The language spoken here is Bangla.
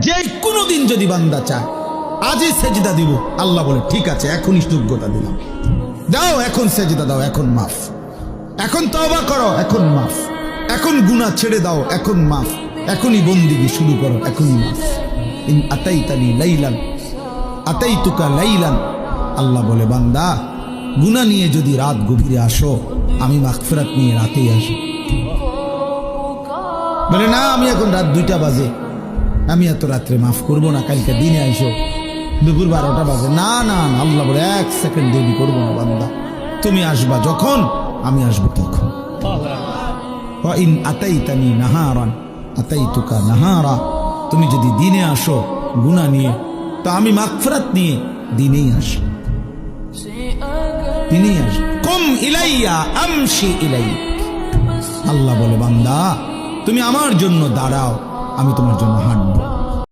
যে কোনো দিন যদি বান্দা চায় আজই সেজদা দিব, আল্লাহ বলে ঠিক আছে এখনই যোগ্যতা দিলাম, দাও এখন সেজদা দাও, এখন মাফ, এখন তওবা করো, এখন মাফ, এখন গুনাহ ছেড়ে দাও, এখন মাফ, এখনই বন্দিগি শুরু করো, এখনই মাফ। ইন আতাইতানি লাইলান আতাইতুকা লাইলান, আল্লাহ বলে বান্দা গুনাহ নিয়ে যদি রাত গভীরে আসো, আমি মাগফিরাত নিয়ে রাতেই আসি। বলে না আমি এখন রাত 2টা বাজে, আমি এত রাত্রে মাফ করবো না, কালকে দিনে আইসো, দুপুর 12টা বাজে, না না না, আল্লাহ বলে 1 সেকেন্ড দেরি করবো না বান্দা, তুমি আসবা যখন আমি আসবো তখন। ওয়া ইন আতাইতানি নাহারান আতাইতুকা নাহারা, তুমি যদি দিনে আসো গুনাহ নিয়ে, তো আমি মাগফিরাত নিয়ে দিনেই আসি, দিনেই আসি। কুম ইলাইয়া আমশি ইলাইক, আল্লাহ বলে বান্দা তুমি আমার জন্য দাঁড়াও, আমি তোমার জন্য হাঁটবো।